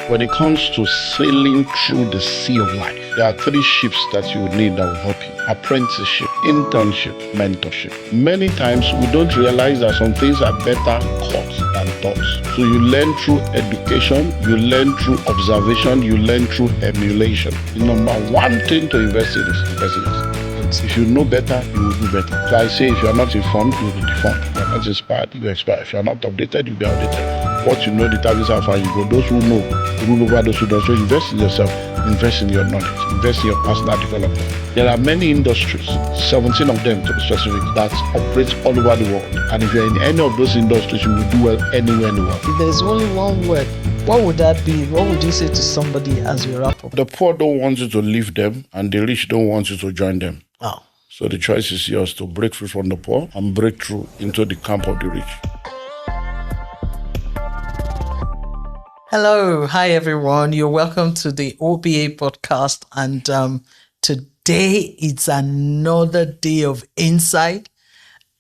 When it comes to sailing through the sea of life, there are three ships that you would need that will help you: apprenticeship, internship, mentorship. Many times we don't realize that some things are better caught than taught. So you learn through education, you learn through observation, you learn through emulation. The number one thing to invest in is investment. If you know better, you will do better. So I say, if you are not informed, you will be deformed. If you are not inspired, you will expire. If you are not updated, you will be outdated. What you know determines how far you go. Those who know rule over those who don't. So invest in yourself, invest in your knowledge, invest in your personal development. There are many industries, 17 of them to be specific, that operate all over the world. And if you're in any of those industries, you will do well anywhere in the world. If there's only one word, what would that be? What would you say to somebody as we wrap up? The poor don't want you to leave them, and the rich don't want you to join them. Wow. So the choice is yours to break free from the poor and break through into the camp of the rich. Hello. Hi, everyone. You're welcome to the OBA podcast. And today it's another day of insight,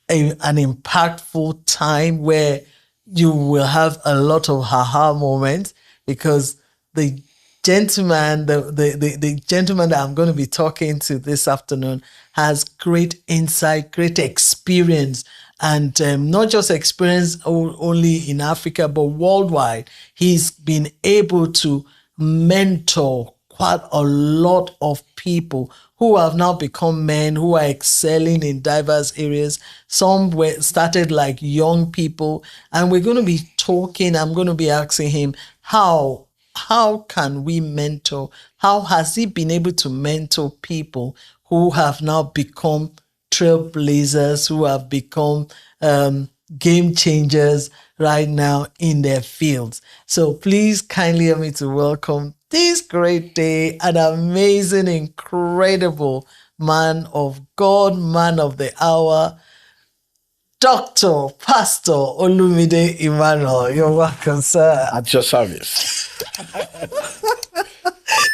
an impactful time where you will have a lot of aha moments, because the gentleman, the gentleman that I'm going to be talking to this afternoon has great insight, great experience, and not just experience only in Africa, but worldwide. He's been able to mentor quite a lot of people who have now become men who are excelling in diverse areas. Some were started like young people, and we're going to be talking. I'm going to be asking him how can we mentor? How has he been able to mentor people who have now become trailblazers, who have become game changers right now in their fields? So please kindly help me to welcome this great day, an amazing, incredible man of God, man of the hour, Dr. Pastor Olumide Emmanuel. You're welcome, sir. At your service.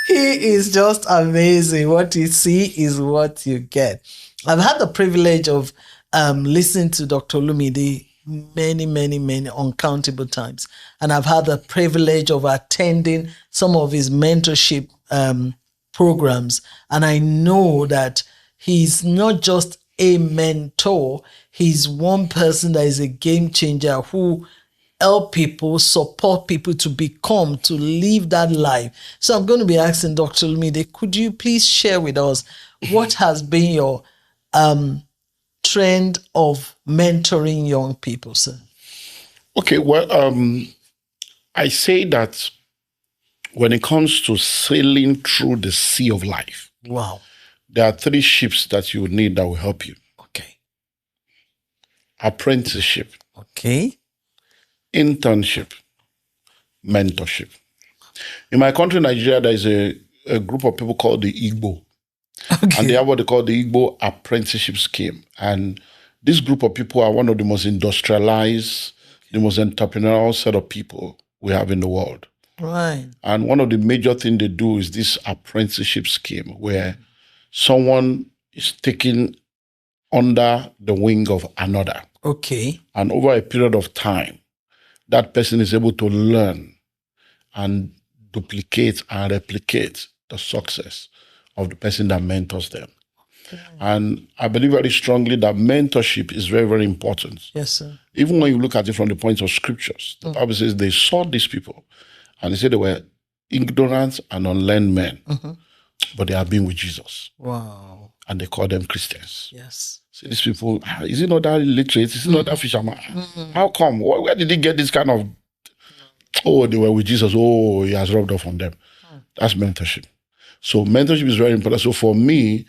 He is just amazing. What you see is what you get. I've had the privilege of listening to Dr. Olumide many uncountable times. And I've had the privilege of attending some of his mentorship programs. And I know that he's not just a mentor, he's one person that is a game changer who help people, support people to live that life. So I'm going to be asking Dr. Olumide, could you please share with us what has been your trend of mentoring young people, sir? Okay, well, I say that when it comes to sailing through the sea of life, wow, there are three ships that you would need that will help you. Okay. Apprenticeship. Okay. Internship, mentorship. In my country, Nigeria, there is a group of people called the Igbo. Okay. And they have what they call the Igbo Apprenticeship Scheme. And this group of people are one of the most industrialized, the most entrepreneurial set of people we have in the world. Right. And one of the major things they do is this apprenticeship scheme where someone is taken under the wing of another. Okay. And over a period of time, that person is able to learn and duplicate and replicate the success of the person that mentors them. Okay. And I believe very strongly that mentorship is very, very important. Yes, sir. Even when you look at it from the point of scriptures, the Bible says they saw these people and they said they were ignorant and unlearned men, but they have been with Jesus. Wow. And they call them Christians. Yes. So these people, is he not that illiterate? Is he not that fisherman? How come? Where did he get this kind of, they were with Jesus. Oh, he has rubbed off on them. That's mentorship. So mentorship is very important. So for me,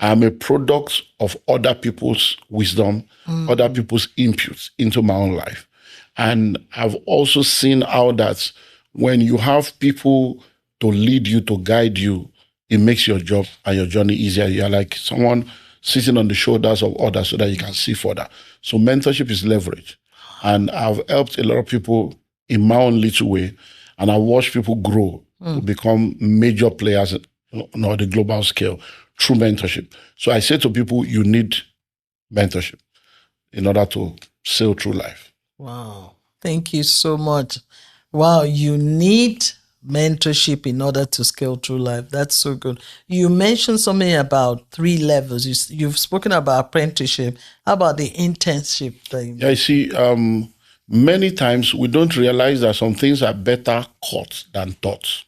I'm a product of other people's wisdom, other people's inputs into my own life. And I've also seen how that when you have people to lead you, to guide you, it makes your job and your journey easier. You're like someone sitting on the shoulders of others so that you can see further. So mentorship is leverage. And I've helped a lot of people in my own little way. And I watched people grow to become major players on the global scale through mentorship. So I say to people, you need mentorship in order to sail through life. Wow. Thank you so much. Wow, you need mentorship in order to scale through life. That's so good. You mentioned something about 3 levels. You've spoken about apprenticeship. How about the internship thing? Yeah, I see. Many times we don't realize that some things are better caught than taught.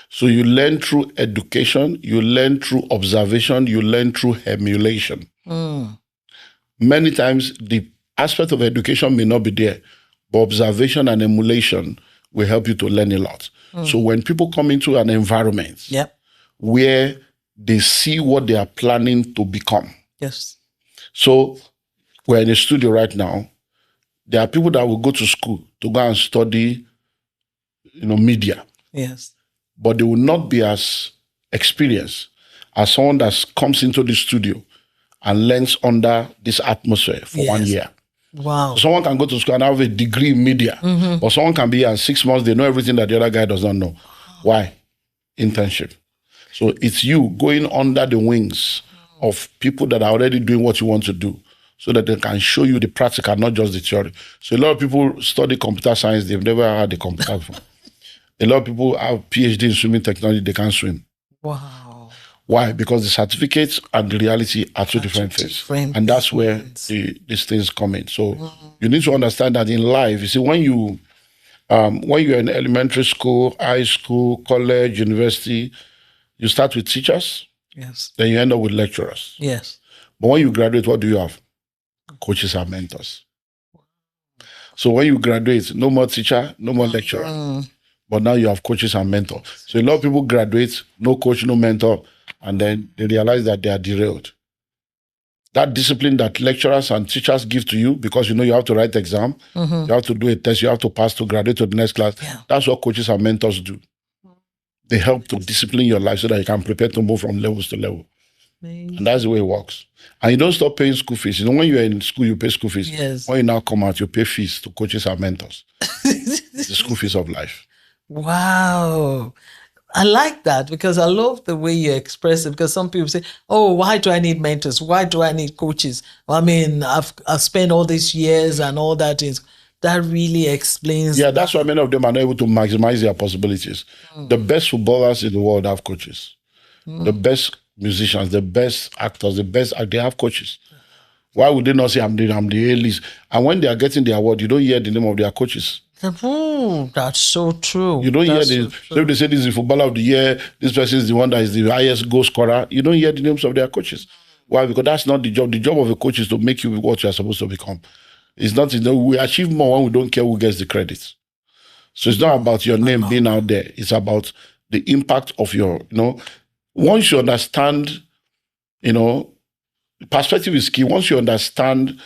So you learn through education, you learn through observation, you learn through emulation. Many times the aspect of education may not be there, but observation and emulation will help you to learn a lot. So when people come into an environment where they see what they are planning to become. Yes. So we're in a studio right now. There are people that will go to school to go and study, media. Yes. But they will not be as experienced as someone that comes into the studio and learns under this atmosphere for 1 year. Wow. So someone can go to school and have a degree in media, but someone can be here in 6 months, they know everything that the other guy does not know. Why? Internship. So it's you going under the wings of people that are already doing what you want to do so that they can show you the practical, not just the theory. So a lot of people study computer science, they've never had a computer before. A lot of people have PhD in swimming technology, they can't swim. Wow. Why? Because the certificates and the reality are two different things. And that's where these things come in. So you need to understand that in life, you see, when you're in elementary school, high school, college, university, you start with teachers. Yes. Then you end up with lecturers. Yes. But when you graduate, what do you have? Coaches and mentors. So when you graduate, no more teacher, no more lecturer. But now you have coaches and mentors. So a lot of people graduate, no coach, no mentor, and then they realize that they are derailed. That discipline that lecturers and teachers give to you, because you have to write exam, you have to do a test, you have to pass to graduate to the next class. That's what coaches and mentors do. They help to discipline your life so that you can prepare to move from levels to level. And that's the way it works. And you don't stop paying school fees. When you're in school, you pay school fees. Yes. When you now come out, you pay fees to coaches and mentors. It's the school fees of life. Wow. I like that because I love the way you express it, because some people say, oh, why do I need mentors? Why do I need coaches? Well, I mean, I've spent all these years and all that is. That really explains. Yeah, that's why many of them are not able to maximize their possibilities. The best footballers in the world have coaches. The best musicians, the best actors, they have coaches. Why would they not say, I'm the A-list? And when they are getting the award, you don't hear the name of their coaches. That's so true. You don't hear this. So if they say this is the footballer of the year, this person is the one that is the highest goal scorer, you don't hear the names of their coaches. Why? Because that's not the job. The job of a coach is to make you what you are supposed to become. It's not, we achieve more when we don't care who gets the credit. So it's not about your name being out there. It's about the impact of your, once you understand, perspective is key. Once you understand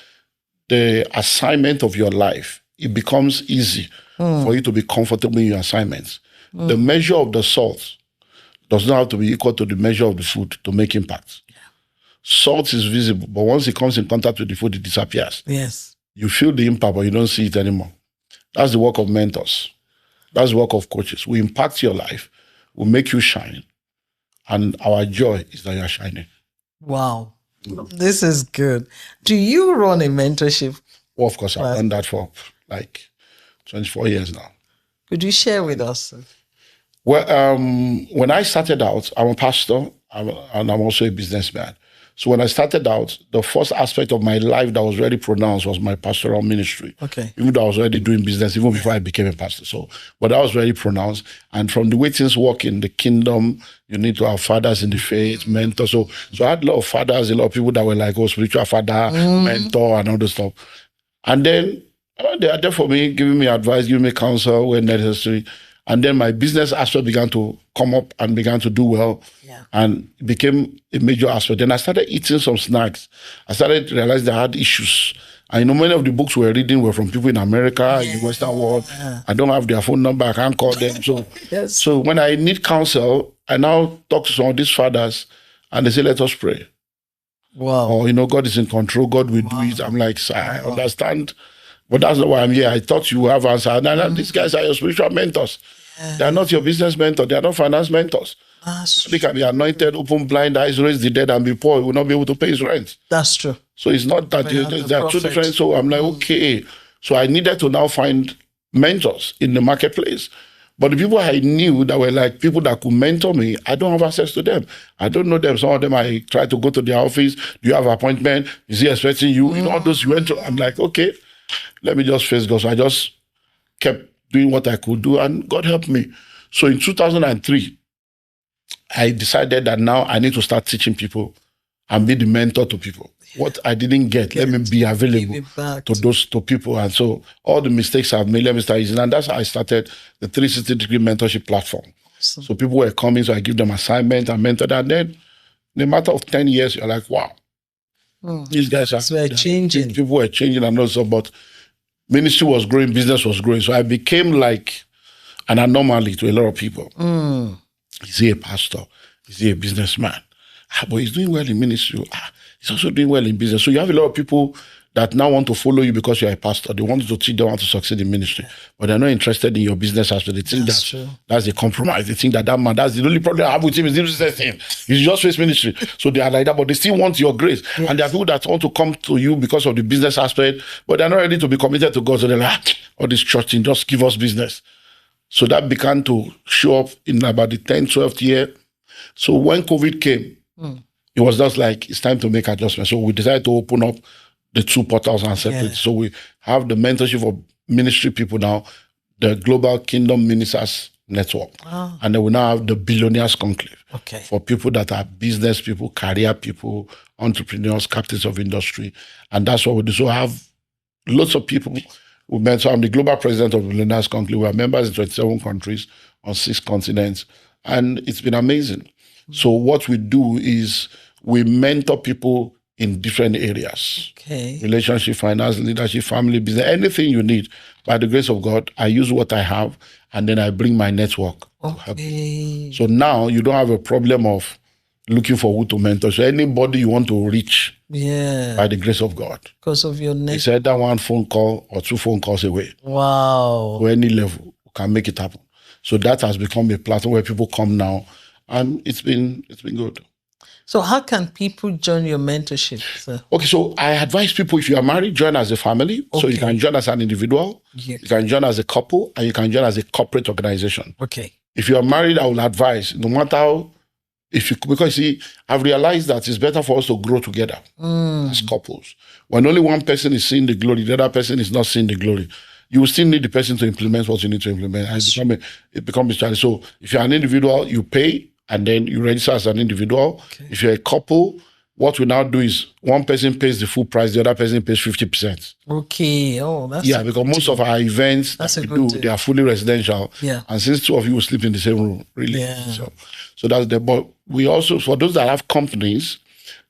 the assignment of your life, it becomes easy for you to be comfortable in your assignments. The measure of the salt does not have to be equal to the measure of the food to make impact. Salt is visible, but once it comes in contact with the food, it disappears. Yes. You feel the impact, but you don't see it anymore. That's the work of mentors. That's the work of coaches. We impact your life. We make you shine. And our joy is that you're shining. Wow. This is good. Do you run a mentorship? Well, of course, I've done that for like 24 years now. Could you share with us? Well, when I started out, I'm a pastor and I'm also a businessman. So when I started out, the first aspect of my life that was very pronounced was my pastoral ministry. Okay. Even though I was already doing business, even before I became a pastor. But that was very pronounced. And from the way things work in the kingdom, you need to have fathers in the faith, mentors. So I had a lot of fathers, a lot of people that were like, spiritual father, mentor, and all this stuff. And then they are there for me, giving me advice, giving me counsel when necessary. And then my business aspect began to come up and began to do well. And it became a major aspect. Then I started eating some snacks. I started to realize that I had issues. And many of the books we were reading were from people in America, in the Western world. I don't have their phone number. I can't call them. So when I need counsel, I now talk to some of these fathers and they say, let us pray. Wow. Or, God is in control. God will do it. I'm like, I understand. But that's not why I'm here. I thought you have answered. And these guys are your spiritual mentors. They are not your business mentors. They are not finance mentors. They can be anointed, open blind eyes, raise the dead, and be poor. He will not be able to pay his rent. That's true. So it's not that they are two different. So I'm like, okay. So I needed to now find mentors in the marketplace But the people I knew that were like people that could mentor me, I don't have access to them. I don't know them. Some of them, I try to go to their office. Do you have an appointment? Is he expecting you? You know, all those you went to. I'm like, okay, let me just face God. So I just kept doing what I could do, and God helped me. So in 2003, I decided that now I need to start teaching people and be the mentor to people. What I didn't get, let me be available to people. And so all the mistakes I've made, let me start using. And that's how I started the 360-degree mentorship platform. Awesome. So people were coming, so I give them assignments and mentor them. And then in a matter of 10 years, you're like, wow, these guys are changing. People were changing and also, but ministry was growing, business was growing. So I became like an anomaly to a lot of people. Is he a pastor? Is he a businessman? But he's doing well in ministry. He's also doing well in business. So you have a lot of people that now want to follow you because you're a pastor. They want to teach, they want to succeed in ministry. But they're not interested in your business aspect. They think that's a compromise. They think that man, that's the only problem I have with him is the business thing. He's just face ministry. So they are like that, but they still want your grace. Yes. And there are people that want to come to you because of the business aspect, but they're not ready to be committed to God. So they're like, all this church thing, just give us business. So that began to show up in about the 10th, 12th year. So when COVID came, it was just like, it's time to make adjustments. So we decided to open up the two portals and separate. Yeah. So we have the mentorship of ministry people now, the Global Kingdom Ministers Network. Oh. And then we now have the Billionaires Conclave. Okay. For people that are business people, career people, entrepreneurs, captains of industry. And that's what we do. So I have lots of people we met. So I'm the global president of the Billionaires Conclave. We are members in 27 countries on 6 continents. And it's been amazing. So what we do is we mentor people in different areas. Okay. Relationship, finance, leadership, family, business, anything you need. By the grace of God, I use what I have and then I bring my network to help you. So now you don't have a problem of looking for who to mentor. So anybody you want to reach, by the grace of God. Because of your network. It's either 1 phone call or 2 phone calls away. Wow. To any level, we can make it happen. So that has become a platform where people come now. And it's been good. So how can people join your mentorship, sir? Okay, so I advise people, if you are married, join as a family. Okay. So you can join as an individual, you can join as a couple, and you can join as a corporate organization. Okay. If you are married, I will advise, no matter how, because see, I've realized that it's better for us to grow together as couples. When only one person is seeing the glory, the other person is not seeing the glory. You will still need the person to implement what you need to implement. And it becomes a challenge. So if you're an individual, you pay, and then you register as an individual. Okay. If you're a couple, what we now do is one person pays the full price, the other person pays 50%. Okay. Oh, that's because most of our events that we do, they are fully residential. Yeah. And since 2 of you will sleep in the same room, really. Yeah. So that's the, but we also, for those that have companies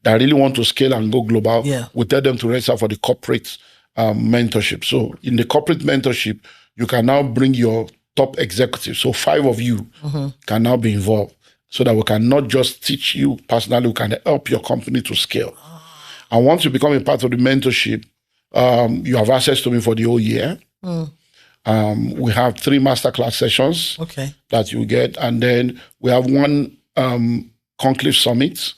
that really want to scale and go global, we tell them to register for the corporate mentorship. So in the corporate mentorship, you can now bring your top executives. So 5 of you can now be involved. So that we can not just teach you personally, we can help your company to scale. And once you become a part of the mentorship, you have access to me for the whole year. We have 3 masterclass sessions that you get. And then we have 1 conclave summit,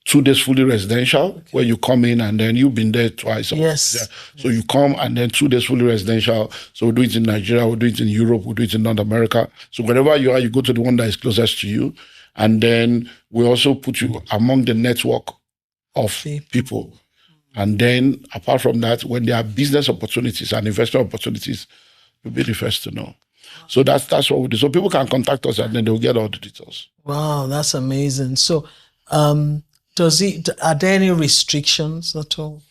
2 days fully residential, where you come in and then you've been there twice. Yes. So you come and then 2 days fully residential. So we do it in Nigeria, we do it in Europe, we do it in North America. So wherever you are, you go to the one that is closest to you. And then we also put you among the network of people. And then apart from that, when there are business opportunities and investment opportunities, you'll be the first to know. So that's what we do. So people can contact us and then they'll get all the details. Wow, that's amazing. So are there any restrictions at all?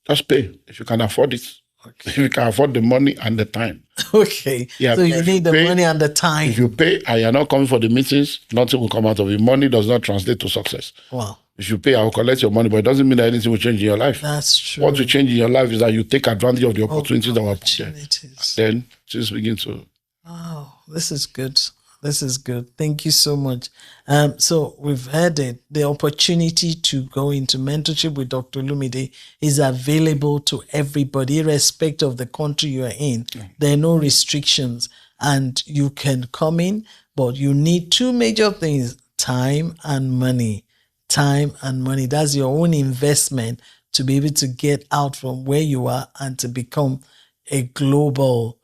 Just pay if you can afford it. Okay. If you can afford the money and the time. Okay. Yeah, so you need the money and the time. If you pay and you're not coming for the meetings, nothing will come out of it. Money does not translate to success. Wow. If you pay, I will collect your money, but it doesn't mean that anything will change in your life. That's true. What will change in your life is that you take advantage of the opportunities that were put there. Then things begin to... Wow, this is good. This is good. Thank you so much. So we've heard it. The opportunity to go into mentorship with Dr. Olumide is available to everybody, irrespective of the country you are in. There are no restrictions and you can come in, but you need 2 major things, time and money. Time and money. That's your own investment to be able to get out from where you are and to become a global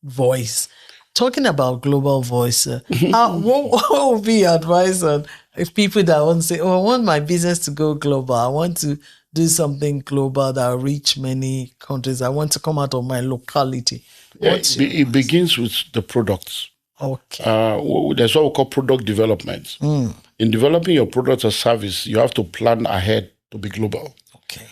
voice. talking about global voice, what would be your advice on if people that want to say, oh, I want my business to go global. I want to do something global that will reach many countries. I want to come out of my locality. Yeah, it begins with the products. Okay. There's what we call product development. In developing your product or service, you have to plan ahead to be global. Okay.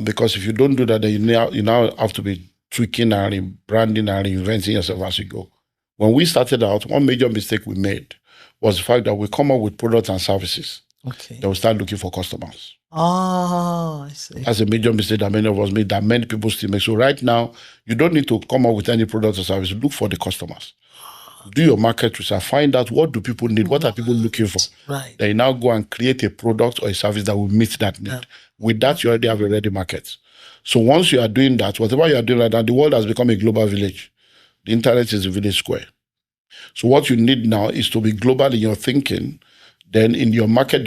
Because if you don't do that, then you now have to be tweaking and branding and reinventing yourself as you go. When we started out, one major mistake we made was the fact that we come up with products and services. Okay. Then we start looking for customers. Oh, I see. That's a major mistake that many of us made, that many people still make. So right now, you don't need to come up with any product or service. Look for the customers. Do your market research. Find out what do people need, what are people looking for. Right. Then you now go and create a product or a service that will meet that need. Yeah. With that, you already have a ready market. So once you are doing that, whatever you are doing like that, the world has become a global village. The internet is a village square. So what you need now is to be global in your thinking. Then in your market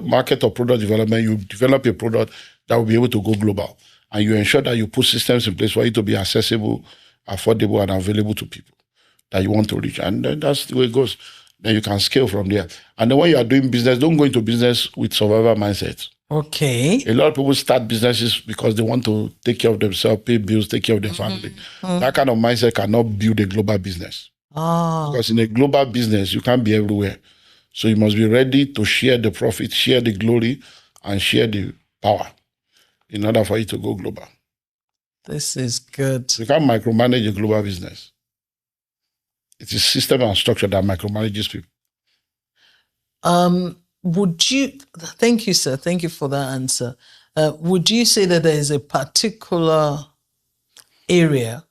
market or product development, you develop a product that will be able to go global. And you ensure that you put systems in place for it to be accessible, affordable, and available to people that you want to reach. And then that's the way it goes. Then you can scale from there. And then when you are doing business, don't go into business with survival mindset. Okay. A lot of people start businesses because they want to take care of themselves, pay bills, take care of their family. That kind of mindset cannot build a global business. Because in a global business, you can't be everywhere. So you must be ready to share the profit, share the glory, and share the power in order for it to go global. This is good. You can't micromanage a global business. It is system and structure that micromanages people. Thank you, sir. Thank you for that answer. Would you say that there is a particular area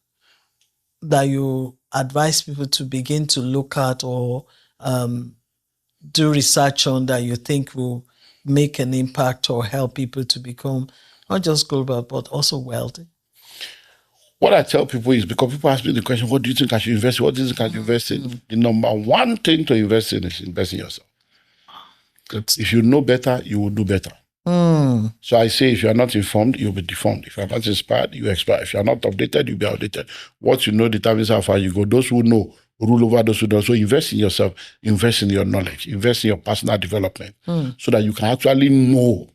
that you advise people to begin to look at or do research on that you think will make an impact or help people to become not just global, but also wealthy? What I tell people is, because people ask me the question, what do you think I should invest in? What do you think I should invest in? The number one thing to invest in is invest in yourself. If you know better, you will do better. So I say, if you are not informed, you'll be deformed. If you are not inspired, you expire. If you are not updated, you'll be outdated. What you know determines how far you go. Those who know rule over those who don't. So invest in yourself, invest in your knowledge, invest in your personal development so that you can actually know.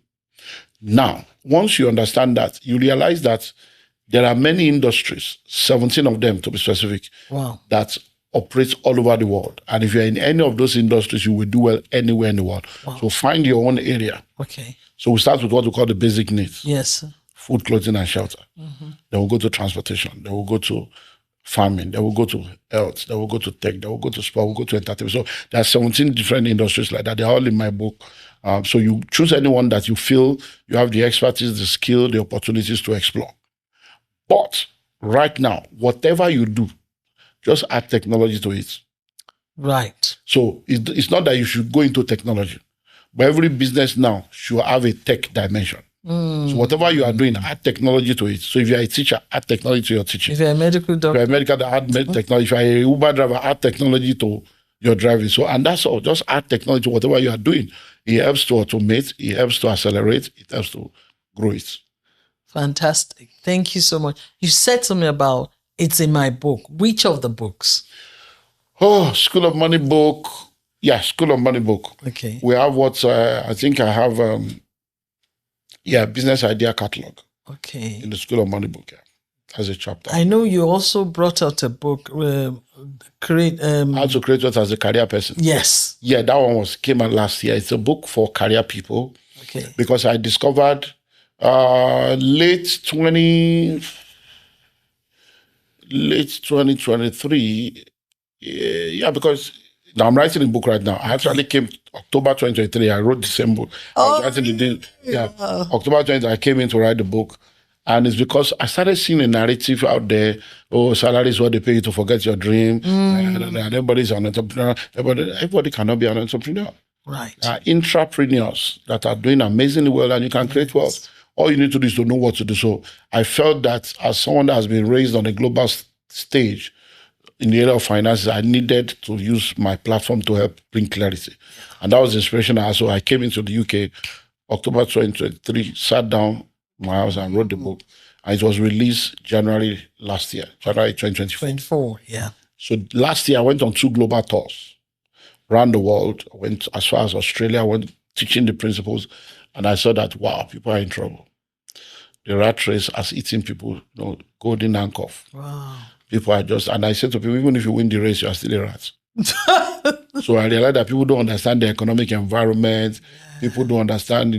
Now, once you understand that, you realize that there are many industries, 17 of them to be specific, that operate all over the world. And if you're in any of those industries, you will do well anywhere in the world. So find your own area. Okay. So we start with what we call the basic needs. Yes, sir. Food, clothing, and shelter. Then we'll go to transportation. Then we'll go to farming. Then we'll go to health. Then we'll go to tech. Then we'll go to sport. We'll go to entertainment. So there are 17 different industries like that. They're all in my book. So you choose anyone that you feel you have the expertise, the skill, the opportunities to explore. But right now, whatever you do, just add technology to it. Right. So it's not that you should go into technology, but every business now should have a tech dimension. So whatever you are doing, add technology to it. So if you're a teacher, add technology to your teaching. If you're a medical doctor, if you're a medical doctor, add technology. If you're a Uber driver, add technology to your driving. So, and that's all. Just add technology to whatever you are doing. It helps to automate. It helps to accelerate. It helps to grow it. Fantastic. Thank you so much. You said something about it's in my book. Which of the books? Oh, School of Money book. Yeah, School of Money book. Okay. We have what I think I have, business idea catalog. Okay. In the School of Money book, yeah. As a chapter. I know you also brought out a book, How to Create Wealth as a Career Person. Yes. Yeah, that one came out last year. It's a book for career people. Okay. Because I discovered late 2023. Yeah, because now I'm writing a book right now. I actually came October 2023. I wrote the same book. October 20, I came in to write the book. And it's because I started seeing a narrative out there. Oh, salary is what they pay you to forget your dream. And everybody's an entrepreneur. Everybody cannot be an entrepreneur. Right. Intrapreneurs that are doing amazingly well, and you can create wealth. All you need to do is to know what to do. So I felt that as someone that has been raised on a global stage in the area of finances, I needed to use my platform to help bring clarity. And that was the inspiration. So I came into the UK, October 2023, sat down in my house and wrote the book. And it was released January last year, January 2024. 24, yeah. So last year I went on 2 global tours around the world. I went as far as Australia, I went teaching the principles, and I saw that, wow, people are in trouble. The rat race has eaten people, golden handcuff. Wow. People are just, and I said to people, even if you win the race, you are still a rat. So I realized that people don't understand the economic environment. Yeah. People don't understand,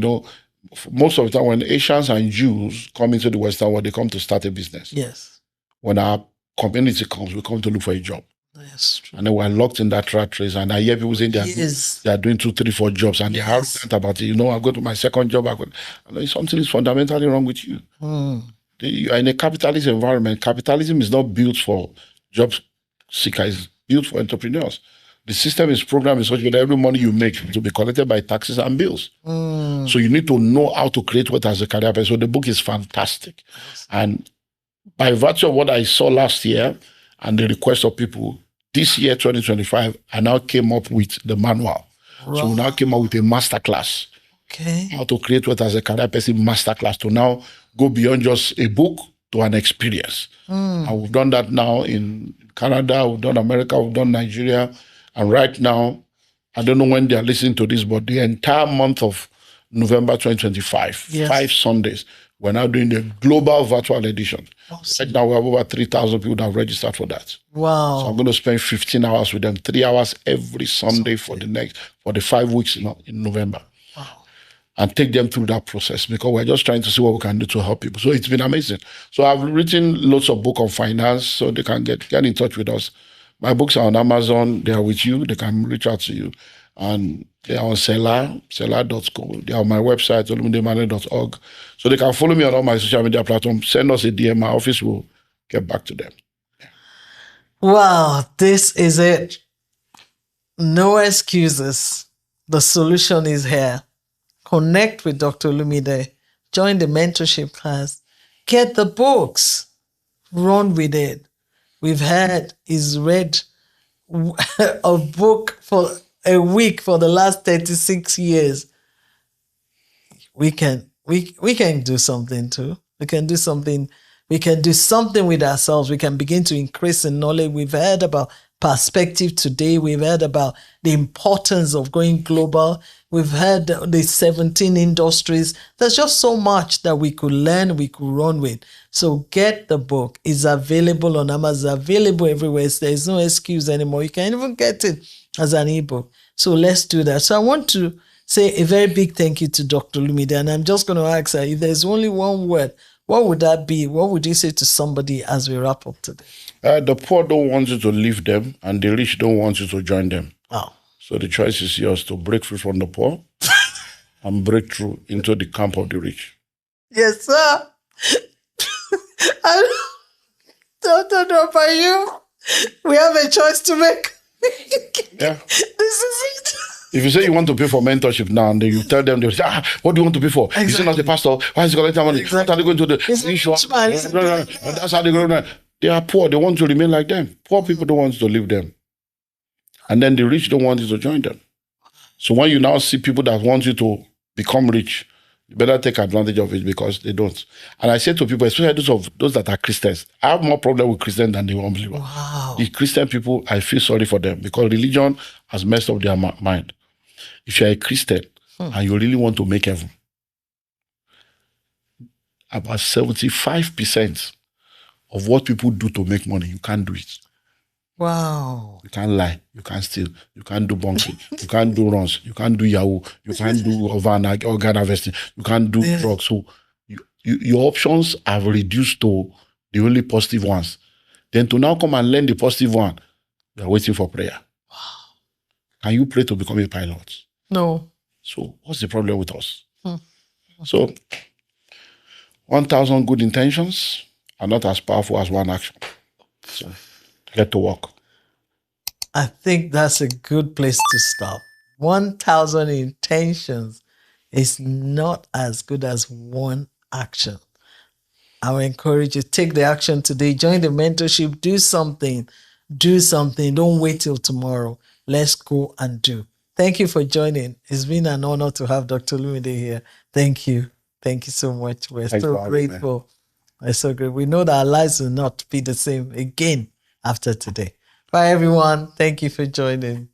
most of the time when Asians and Jews come into the Western world, they come to start a business. Yes. When our community comes, we come to look for a job. That's true. And then we're locked in that rat race. And I hear people saying they are doing 2, 3, 4 jobs, and they're arrogant about it. I go to my second job. Something is fundamentally wrong with you. You are in a capitalist environment. Capitalism is not built for job seekers. It's built for entrepreneurs. The system is programmed in such a way that every money you make to be collected by taxes and bills. So you need to know how to create wealth as a career person. So the book is fantastic. And by virtue of what I saw last year and the request of people, this year, 2025, I now came up with the manual. Right. So we now came up with a masterclass. Okay. How to create wealth as a career person masterclass to now go beyond just a book to an experience. And we've done that now in Canada, we've done America, we've done Nigeria. And right now, I don't know when they are listening to this, but the entire month of November 2025, 5 Sundays, we're now doing the global virtual edition. Awesome. Right now, we have over 3,000 people that have registered for that. Wow. So I'm going to spend 15 hours with them, 3 hours every Sunday for the 5 weeks in November. Wow. And take them through that process, because we're just trying to see what we can do to help people. So it's been amazing. So I've written lots of books on finance, so they can get in touch with us. My books are on Amazon. They are with you. They can reach out to you. And they are on seller.co. They are on my website, olumideemmanuel.org. So they can follow me on all my social media platforms. Send us a DM. My office will get back to them. Yeah. Wow, this is it. No excuses. The solution is here. Connect with Dr. Olumide. Join the mentorship class. Get the books. Run with it. We've had is read a book for a week for the last 36 years. We can do something too. We can do something. We can do something with ourselves. We can begin to increase in knowledge. We've heard about perspective today. We've heard about the importance of going global. We've heard the 17 industries. There's just so much that we could learn, we could run with. So get the book. It's available on Amazon, available everywhere. There's no excuse anymore. You can even get it as an ebook. So let's do that. So I want to say a very big thank you to Dr. Olumide. And I'm just going to ask her, if there's only one word, what would that be? What would you say to somebody as we wrap up today? The poor don't want you to leave them, and the rich don't want you to join them. Oh. So the choice is yours to break free from the poor and break through into the camp of the rich. Yes, sir. I don't know about you. We have a choice to make. Yeah. This is it. If you say you want to pay for mentorship now, and then you tell them, they'll say, what do you want to pay for? Exactly. Is it not the pastor? Why is he collecting money? Exactly. What are they going to do? Insurance? That's how they go. They are poor. They want to remain like them. Poor people don't want to leave them. And then the rich don't want you to join them. So when you now see people that want you to become rich, you better take advantage of it, because they don't. And I say to people, especially those that are Christians, I have more problem with Christians than the unbelievers. Wow. The Christian people, I feel sorry for them, because religion has messed up their mind. If you're a Christian and you really want to make heaven, about 75% of what people do to make money, you can't do it. Wow. You can't lie. You can't steal. You can't do bunking. You can't do runs. You can't do Yahoo. You can't do organ harvesting. You can't do drugs. So your options have reduced to the only positive ones. Then to now come and learn the positive one, you are waiting for prayer. Wow. Can you pray to become a pilot? No. So what's the problem with us? So 1,000 good intentions are not as powerful as one action. So get to work. I think that's a good place to stop. 1,000 intentions is not as good as one action. I will encourage you, take the action today. Join the mentorship. Do something. Do something. Don't wait till tomorrow. Let's go and do. Thank you for joining. It's been an honor to have Dr. Olumide here. Thank you. Thank you so much. We're so grateful. We're so grateful. We know that our lives will not be the same again after today. Bye, everyone. Thank you for joining.